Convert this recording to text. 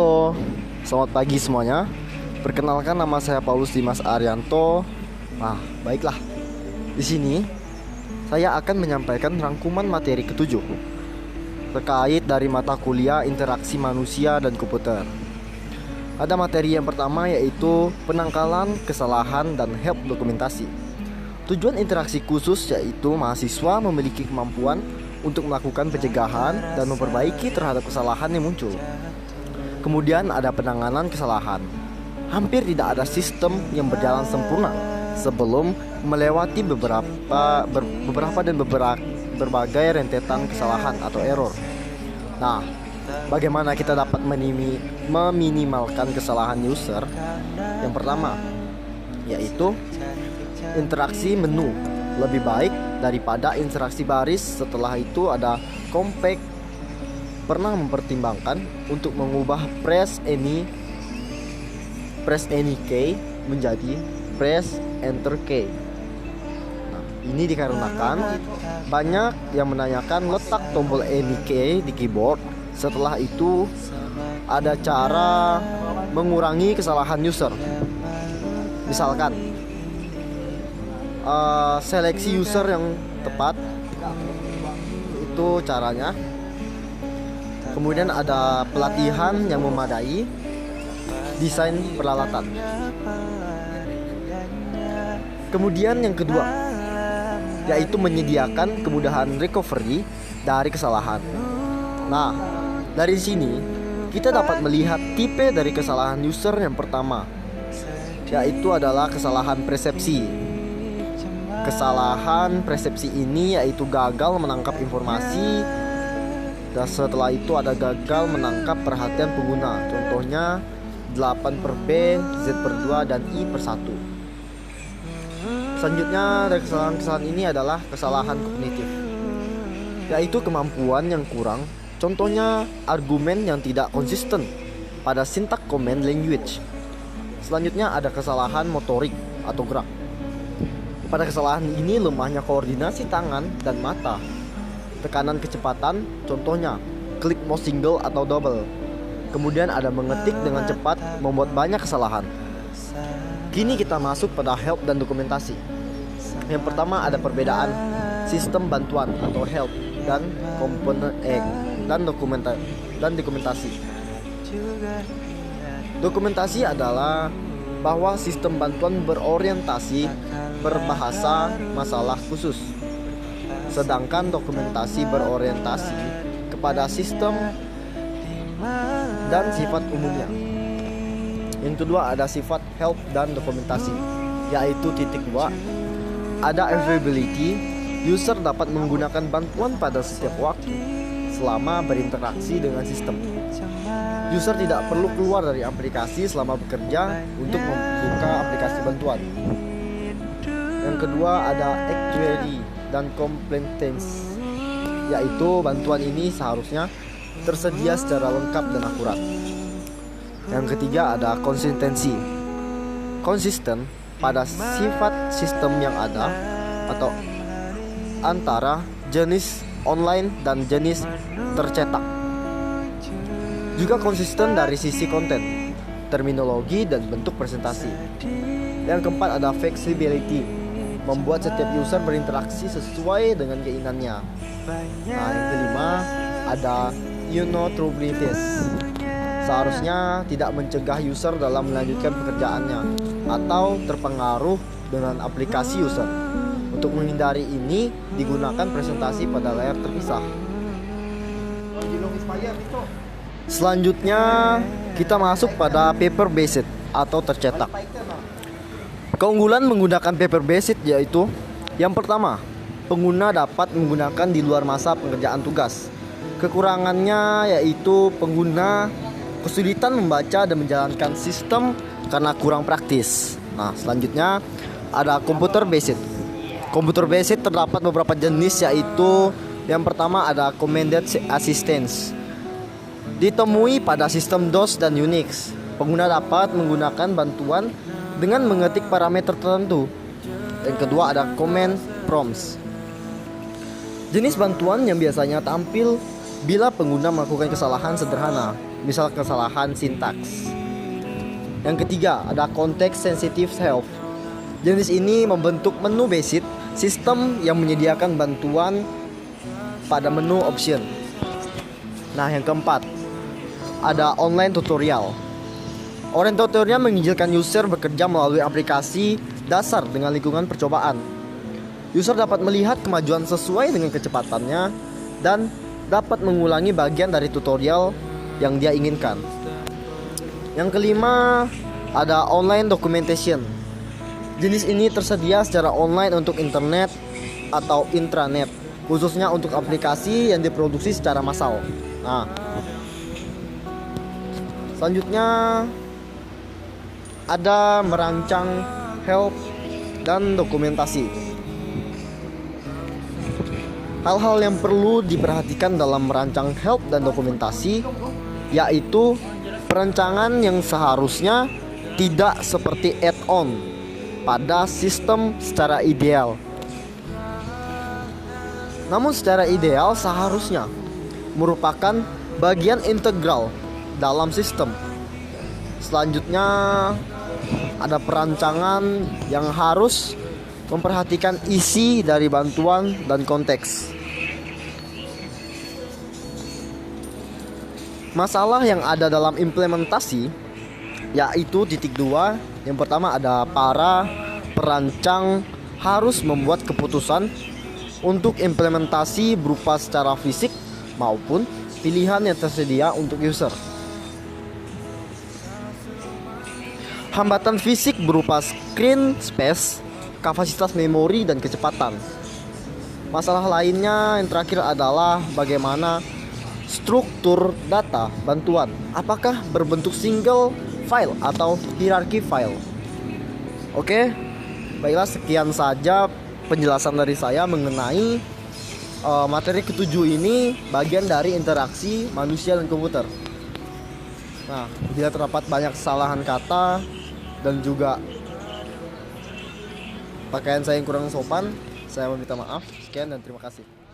Halo, selamat pagi semuanya. Perkenalkan, nama saya Paulus Dimas Arianto. Baiklah. Di sini saya akan menyampaikan rangkuman materi ketujuh terkait dari mata kuliah interaksi manusia dan komputer. Ada materi yang pertama, yaitu penangkalan kesalahan dan help dokumentasi. Tujuan interaksi khusus yaitu mahasiswa memiliki kemampuan untuk melakukan pencegahan dan memperbaiki terhadap kesalahan yang muncul. Kemudian ada penanganan kesalahan. Hampir tidak ada sistem yang berjalan sempurna sebelum melewati berbagai rentetan kesalahan atau error. Nah, bagaimana kita dapat meminimalkan kesalahan user? Yang pertama, yaitu interaksi menu lebih baik daripada interaksi baris. Setelah itu ada compact. Pernah mempertimbangkan untuk mengubah press any key menjadi press enter key. Nah, ini dikarenakan banyak yang menanyakan letak tombol any key di keyboard. Setelah itu ada cara mengurangi kesalahan user. Misalkan seleksi user yang tepat, itu caranya. Kemudian ada pelatihan yang memadai, desain peralatan. Kemudian yang kedua, yaitu menyediakan kemudahan recovery dari kesalahan. Nah, dari sini kita dapat melihat tipe dari kesalahan user. Yang pertama, yaitu adalah kesalahan persepsi. Kesalahan persepsi ini yaitu gagal menangkap informasi, dan setelah itu ada gagal menangkap perhatian pengguna. Contohnya 8/B, Z/2, dan I/1. Selanjutnya dari kesalahan-kesalahan ini adalah kesalahan kognitif, yaitu kemampuan yang kurang. Contohnya argumen yang tidak konsisten pada syntax command language. Selanjutnya ada kesalahan motorik atau gerak. Pada kesalahan ini lemahnya koordinasi tangan dan mata. Tekanan kecepatan, contohnya klik mouse single atau double. Kemudian ada mengetik dengan cepat, membuat banyak kesalahan. Kini kita masuk pada help dan dokumentasi. Yang pertama ada perbedaan sistem bantuan atau help dan komponen dan dokumentasi. Dokumentasi adalah bahwa sistem bantuan berorientasi berbahasa masalah khusus, sedangkan dokumentasi berorientasi kepada sistem dan sifat umumnya. Yang kedua ada sifat help dan dokumentasi, yaitu titik 2. Ada availability, user dapat menggunakan bantuan pada setiap waktu selama berinteraksi dengan sistem. User tidak perlu keluar dari aplikasi selama bekerja untuk membuka aplikasi bantuan. Yang kedua ada actuary dan competence, yaitu bantuan ini seharusnya tersedia secara lengkap dan akurat. Yang ketiga ada konsistensi, konsisten pada sifat sistem yang ada atau antara jenis online dan jenis tercetak. Juga konsisten dari sisi konten, terminologi, dan bentuk presentasi. Yang keempat ada flexibility, membuat setiap user berinteraksi sesuai dengan keinginannya. Nah, yang kelima ada neutralities, seharusnya tidak mencegah user dalam melanjutkan pekerjaannya atau terpengaruh dengan aplikasi user. Untuk menghindari ini digunakan presentasi pada layar terpisah. Selanjutnya kita masuk pada paper based atau tercetak. Keunggulan menggunakan paper based yaitu yang pertama, pengguna dapat menggunakan di luar masa pengerjaan tugas. Kekurangannya yaitu pengguna kesulitan membaca dan menjalankan sistem karena kurang praktis. Nah, selanjutnya ada computer based. Computer based terdapat beberapa jenis, yaitu yang pertama ada commanded assistance. Ditemui pada sistem DOS dan Unix. Pengguna dapat menggunakan bantuan dengan mengetik parameter tertentu. Yang kedua ada command prompts. Jenis bantuan yang biasanya tampil bila pengguna melakukan kesalahan sederhana. misal kesalahan sintaks. Yang ketiga, ada context sensitive help. Jenis ini membentuk menu basic sistem yang menyediakan bantuan pada menu option. Nah, yang keempat, ada online tutorial. Online tutorial mengizinkan user bekerja melalui aplikasi dasar dengan lingkungan percobaan. User dapat melihat kemajuan sesuai dengan kecepatannya dan dapat mengulangi bagian dari tutorial yang dia inginkan. Yang kelima, ada online documentation. Jenis ini tersedia secara online untuk internet atau intranet, khususnya untuk aplikasi yang diproduksi secara massal. Nah, selanjutnya ada merancang help dan dokumentasi. Hal-hal yang perlu diperhatikan dalam merancang help dan dokumentasi yaitu perancangan yang seharusnya tidak seperti add-on pada sistem secara ideal. Namun secara ideal seharusnya merupakan bagian integral dalam sistem. Selanjutnya ada perancangan yang harus memperhatikan isi dari bantuan dan konteks. Masalah yang ada dalam implementasi yaitu titik 2. Yang pertama, ada para perancang harus membuat keputusan untuk implementasi berupa secara fisik maupun pilihan yang tersedia untuk user. Hambatan fisik berupa screen space, kapasitas memori, dan kecepatan. Masalah lainnya yang terakhir adalah bagaimana struktur data bantuan, apakah berbentuk single file atau hierarki file. Oke, baiklah, sekian saja penjelasan dari saya mengenai materi ketujuh ini, bagian dari interaksi manusia dan komputer. Nah, bila terdapat banyak kesalahan kata dan juga pakaian saya yang kurang sopan, saya meminta maaf. Sekian dan terima kasih.